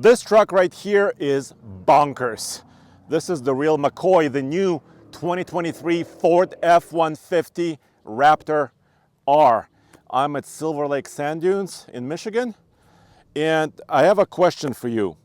This truck right here is bonkers. This is the real McCoy, the new 2023 Ford F-150 Raptor R. I'm at Silver Lake Sand Dunes in Michigan, and I have a question for you.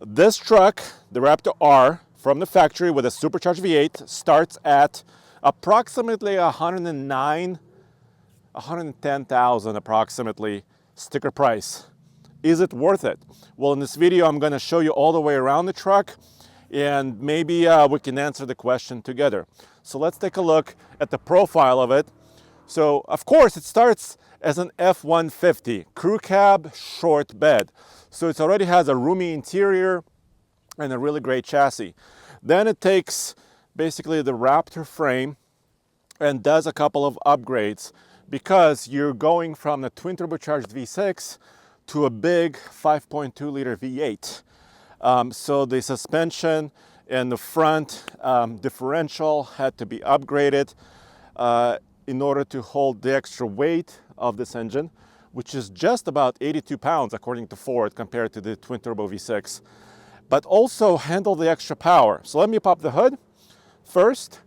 This truck, the Raptor R, from the factory with a supercharged V8, starts at approximately 110,000 approximately sticker price. Is it worth it? Well, in this video, I'm gonna show you all the way around the truck, and maybe we can answer the question together. So let's take a look at the profile of it. So, of course, it starts as an F-150, crew cab, short bed. So it already has a roomy interior and a really great chassis. Then it takes basically the Raptor frame and does a couple of upgrades because you're going from the twin turbocharged V6 to a big 5.2 liter V8. So the suspension and the front differential had to be upgraded in order to hold the extra weight of this engine, which is just about 82 pounds according to Ford compared to the twin turbo V6, but also handle the extra power. So let me pop the hood first.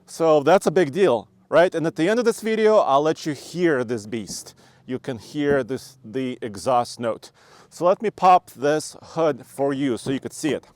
So that's a big deal, right? And at the end of this video, I'll let you hear this beast. You can hear the exhaust note. So let me pop this hood for you so you could see it.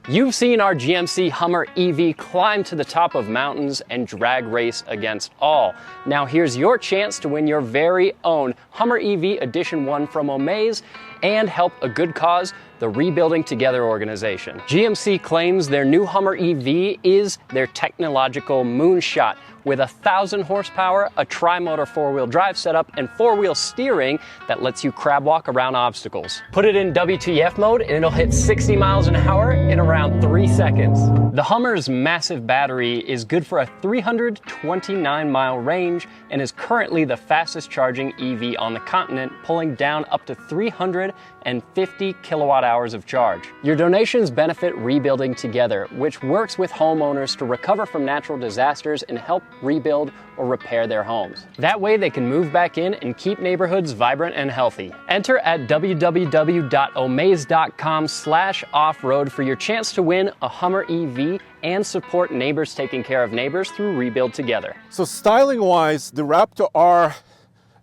You've seen our GMC Hummer EV climb to the top of mountains and drag race against all. Now here's your chance to win your very own Hummer EV Edition 1 from Omaze and help a good cause, the Rebuilding Together organization. GMC claims their new Hummer EV is their technological moonshot, with 1,000 horsepower, a tri-motor four-wheel drive setup, and four-wheel steering that lets you crab walk around obstacles. Put it in WTF mode and it'll hit 60 miles an hour in around 3 seconds. The Hummer's massive battery is good for a 329-mile range and is currently the fastest charging EV on the continent, pulling down up to 350 kilowatt hours of charge. Your donations benefit Rebuilding Together, which works with homeowners to recover from natural disasters and help rebuild or repair their homes. That way they can move back in and keep neighborhoods vibrant and healthy. Enter at www.omaze.com/offroad for your chance to win a Hummer EV and support neighbors taking care of neighbors through Rebuild Together. So styling wise, the Raptor R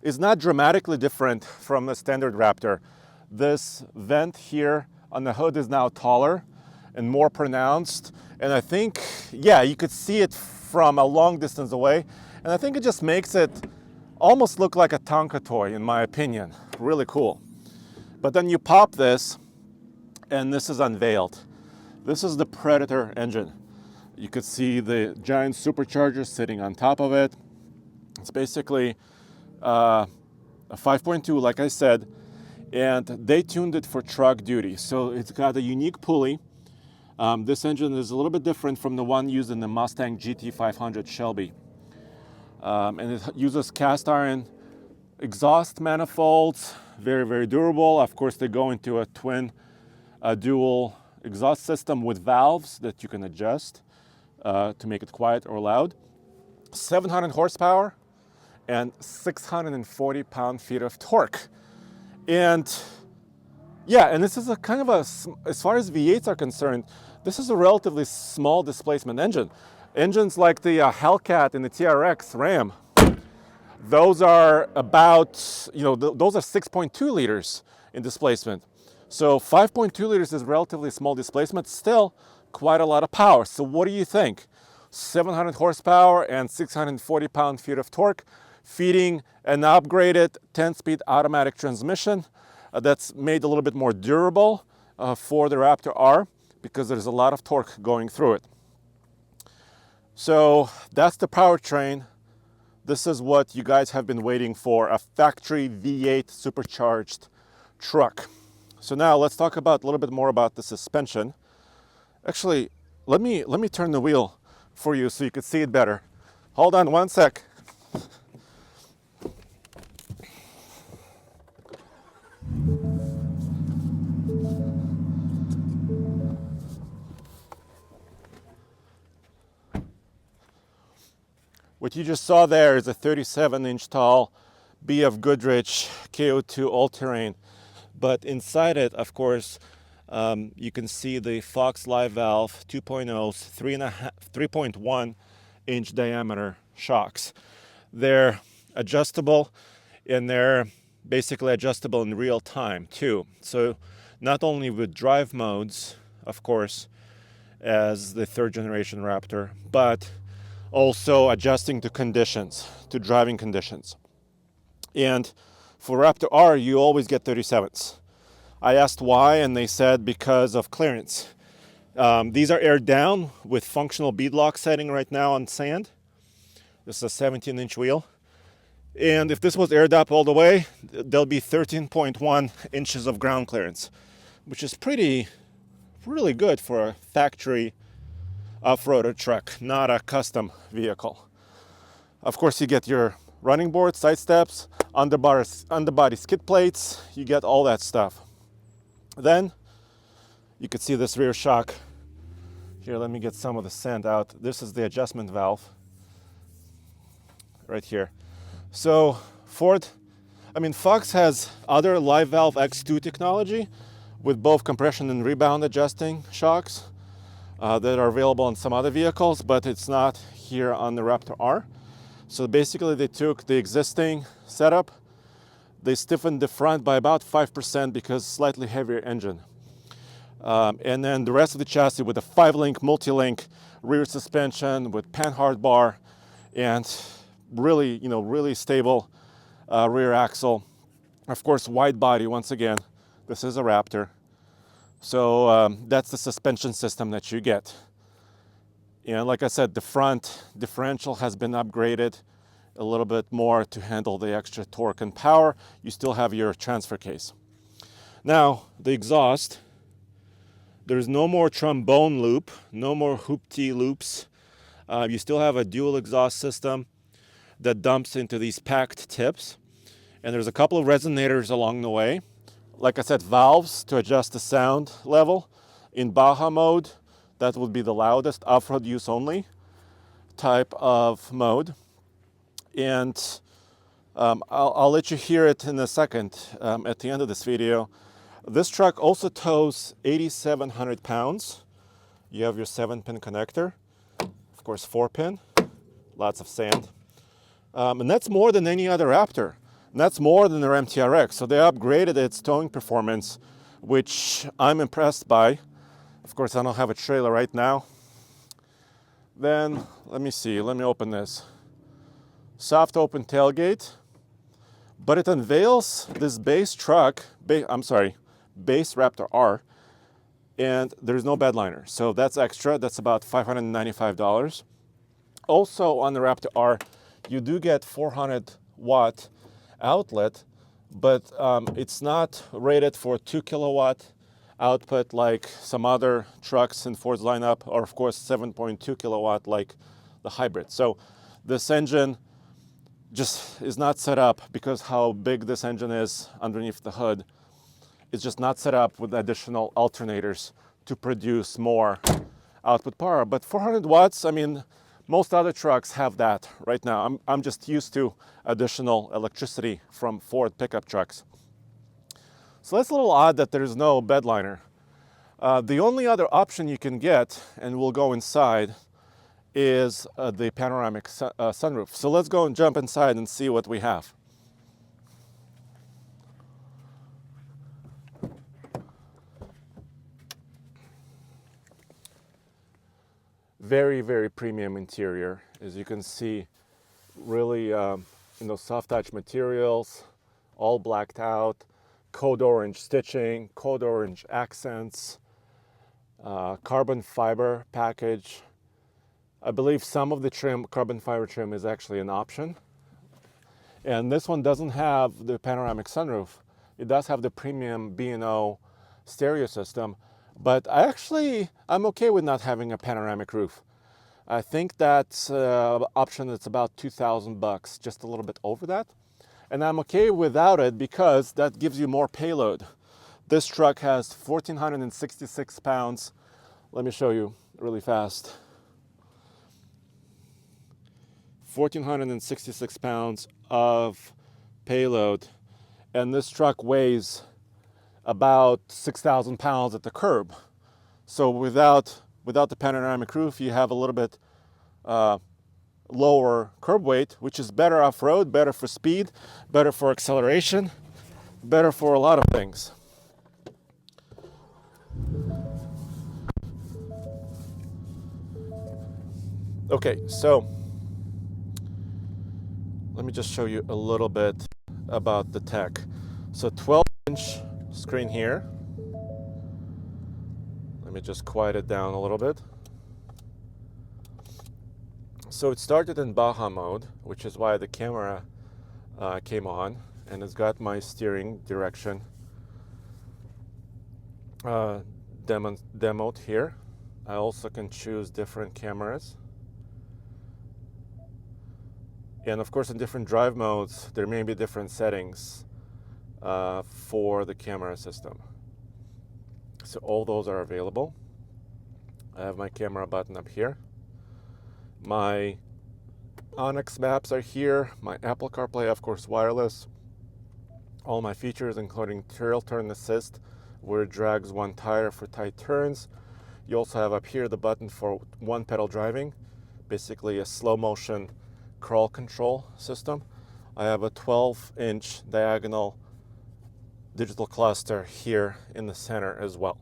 is not dramatically different from the standard Raptor. This vent here on the hood is now taller and more pronounced. And I think, yeah, you could see it from a long distance away. And I think it just makes it almost look like a Tonka toy, in my opinion. Really cool. But then you pop this, and this is unveiled. This is the Predator engine. You could see the giant supercharger sitting on top of it. It's basically a 5.2, like I said, and they tuned it for truck duty. So it's got a unique pulley. This engine is a little bit different from the one used in the Mustang GT500 Shelby. And it uses cast iron exhaust manifolds, very, very durable. Of course, they go into a twin dual exhaust system with valves that you can adjust to make it quiet or loud. 700 horsepower and 640 pound-feet of torque. And yeah, and this is a kind of a, as far as V8s are concerned, this is a relatively small displacement engine. Engines like the Hellcat and the TRX Ram, those are about, those are 6.2 liters in displacement. So 5.2 liters is relatively small displacement, still quite a lot of power. So what do you think? 700 horsepower and 640 pound-feet of torque, feeding an upgraded 10-speed automatic transmission that's made a little bit more durable for the Raptor R because there's a lot of torque going through it. So that's the powertrain. This is what you guys have been waiting for, a factory V8 supercharged truck. So now let's talk about a little bit more about the suspension. Actually, let me turn the wheel for you so you can see it better. Hold on one sec. What you just saw there is a 37-inch tall BF Goodrich KO2 all-terrain. But inside it, of course, you can see the Fox Live Valve 2.0's 3.1 inch diameter shocks. They're adjustable, and they're basically adjustable in real time too. So not only with drive modes, of course, as the third generation Raptor, but also adjusting to conditions, to driving conditions. And for Raptor R, you always get 37s. I asked why, and they said because of clearance. These are aired down with functional beadlock setting right now on sand. This is a 17-inch wheel. And if this was aired up all the way, there'll be 13.1 inches of ground clearance, which is really good for a factory off-roader truck, not a custom vehicle. Of course, you get your running board, side steps, underbody skid plates, you get all that stuff. Then you can see this rear shock. Here, let me get some of the sand out. This is the adjustment valve right here. So Fox has other live valve X2 technology with both compression and rebound adjusting shocks that are available on some other vehicles, but it's not here on the Raptor R. So basically they took the existing setup, they stiffened the front by about 5% because slightly heavier engine. And then the rest of the chassis with a 5-link multi-link rear suspension with panhard bar and really stable rear axle. Of course, wide body. Once again, this is a Raptor. So that's the suspension system that you get. And like I said, the front differential has been upgraded a little bit more to handle the extra torque and power. You still have your transfer case. Now, the exhaust, there's no more trombone loop, no more hoopty loops. You still have a dual exhaust system that dumps into these packed tips. And there's a couple of resonators along the way. Like I said, valves to adjust the sound level. In Baja mode, that would be the loudest, off-road use only type of mode. And I'll let you hear it in a second at the end of this video. This truck also tows 8,700 pounds. You have your 7-pin connector, of course 4-pin, lots of sand. And that's more than any other Raptor. And that's more than their MTRX. So they upgraded its towing performance, which I'm impressed by. Of course, I don't have a trailer right now. Then, let me open this. Soft open tailgate, but it unveils this base Raptor R, and there's no bed liner. So that's extra, that's about $595. Also on the Raptor R, you do get 400 watt outlet, but it's not rated for 2 kilowatt output like some other trucks in Ford's lineup, or of course 7.2 kilowatt like the hybrid. So this engine just is not set up, because how big this engine is underneath the hood, it's just not set up with additional alternators to produce more output power. But 400 watts, most other trucks have that right now. I'm just used to additional electricity from Ford pickup trucks. So that's a little odd that there's no bed liner. The only other option you can get, and we'll go inside, is the panoramic sunroof. So let's go and jump inside and see what we have. Very, very premium interior. As you can see, really soft touch materials, all blacked out, code orange stitching, code orange accents, carbon fiber package. I believe some of the trim, carbon fiber trim, is actually an option. And this one doesn't have the panoramic sunroof. It does have the premium B&O stereo system, but I'm okay with not having a panoramic roof. I think that's option that's about $2,000, just a little bit over that. And I'm okay without it because that gives you more payload. This truck has 1,466 pounds. Let me show you really fast. 1,466 pounds of payload, and this truck weighs about 6,000 pounds at the curb. So without the panoramic roof, you have a little bit lower curb weight, which is better off-road, better for speed, better for acceleration, better for a lot of things. Okay, so let me just show you a little bit about the tech. So 12-inch screen here. Let me just quiet it down a little bit. So it started in Baja mode, which is why the camera came on, and it's got my steering direction demoed here. I also can choose different cameras. And of course, in different drive modes, there may be different settings for the camera system. So all those are available. I have my camera button up here. My Onyx maps are here. My Apple CarPlay, of course, wireless. All my features, including trail turn assist, where it drags one tire for tight turns. You also have up here the button for one pedal driving, basically a slow motion crawl control system. I have a 12-inch diagonal digital cluster here in the center as well.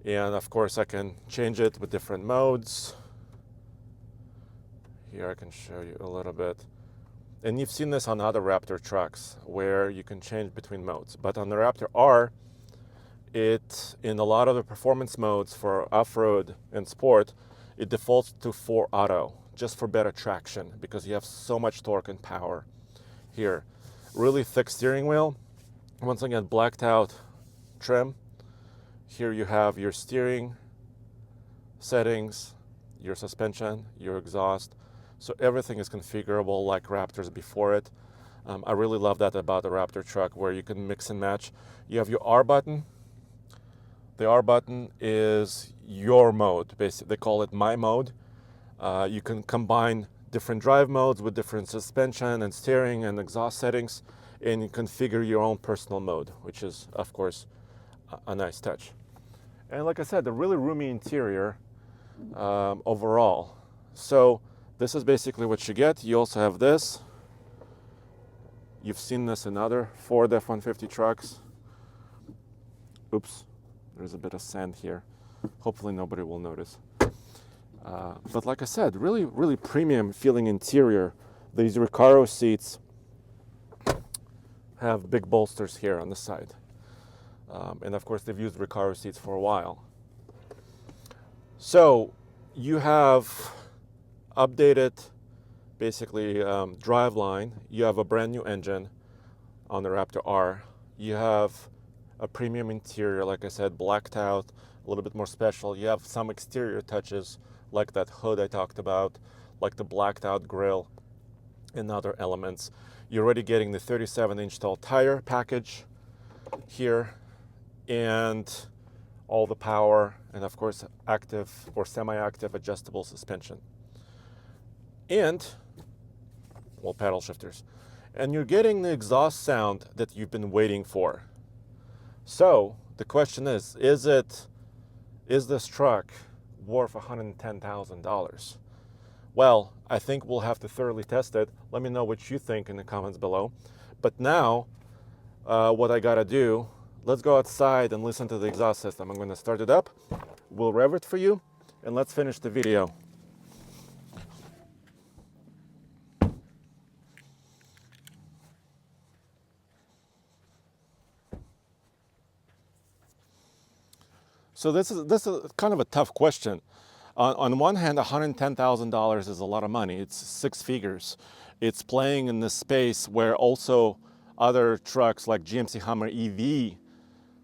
And of course, I can change it with different modes. Here I can show you a little bit. And you've seen this on other Raptor trucks where you can change between modes. But on the Raptor R, in a lot of the performance modes for off-road and sport, it defaults to 4 auto, just for better traction, because you have so much torque and power here. Really thick steering wheel. Once again, blacked out trim. Here you have your steering settings, your suspension, your exhaust. So everything is configurable like Raptors before it. I really love that about the Raptor truck, where you can mix and match. You have your R button. The R button is your mode. Basically, they call it my mode. You can combine different drive modes with different suspension and steering and exhaust settings, and you configure your own personal mode, which is, of course, a nice touch. And like I said, a really roomy interior overall. So this is basically what you get. You also have this. You've seen this in other Ford F-150 trucks. Oops, there's a bit of sand here. Hopefully nobody will notice. But like I said, really, really premium feeling interior. These Recaro seats have big bolsters here on the side. And of course, they've used Recaro seats for a while. So you have updated, basically, driveline. You have a brand new engine on the Raptor R. You have a premium interior, like I said, blacked out, a little bit more special. You have some exterior touches, like that hood I talked about, like the blacked out grille and other elements. You're already getting the 37-inch tall tire package here, and all the power, and of course active or semi-active adjustable suspension, and well, paddle shifters. And you're getting the exhaust sound that you've been waiting for. So the question is this truck worth $110,000? Well, I think we'll have to thoroughly test it. Let me know what you think in the comments below. But now, what I gotta do, let's go outside and listen to the exhaust system. I'm gonna start it up, we'll rev it for you, and let's finish the video. So this is kind of a tough question. On one hand, $110,000 is a lot of money. It's 6 figures. It's playing in this space where also other trucks like GMC Hummer EV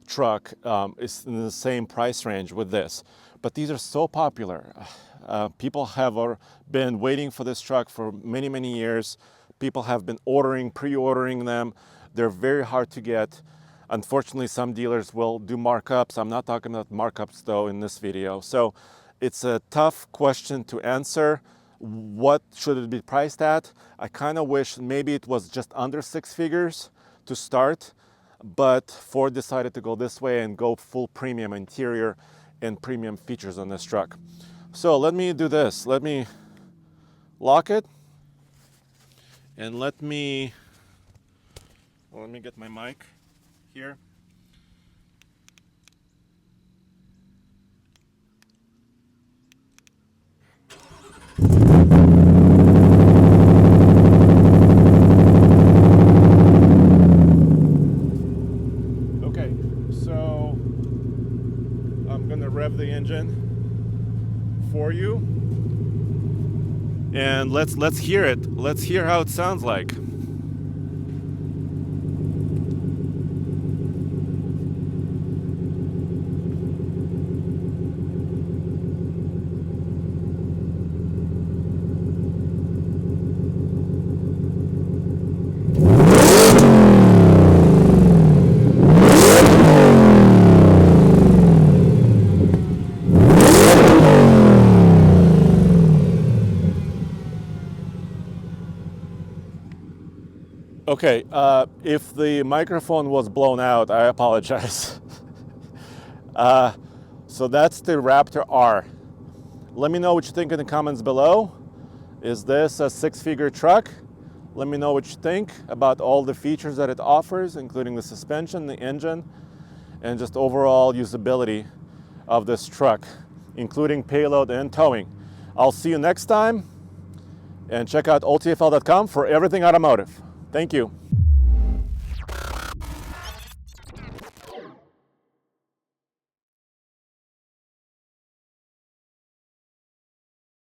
truck is in the same price range with this. But these are so popular. People have been waiting for this truck for many, many years. People have been pre-ordering them. They're very hard to get. Unfortunately, some dealers will do markups. I'm not talking about markups though in this video. So it's a tough question to answer. What should it be priced at? I kind of wish maybe it was just under 6 figures to start, but Ford decided to go this way and go full premium interior and premium features on this truck. So let me do this. Let me lock it, and let me get my mic here. Okay, so I'm gonna rev the engine for you, and let's hear it. Let's hear how it sounds like. Okay, if the microphone was blown out, I apologize. So that's the Raptor R. Let me know what you think in the comments below. Is this a 6-figure truck? Let me know what you think about all the features that it offers, including the suspension, the engine, and just overall usability of this truck, including payload and towing. I'll see you next time, and check out oldtfl.com for everything automotive. Thank you.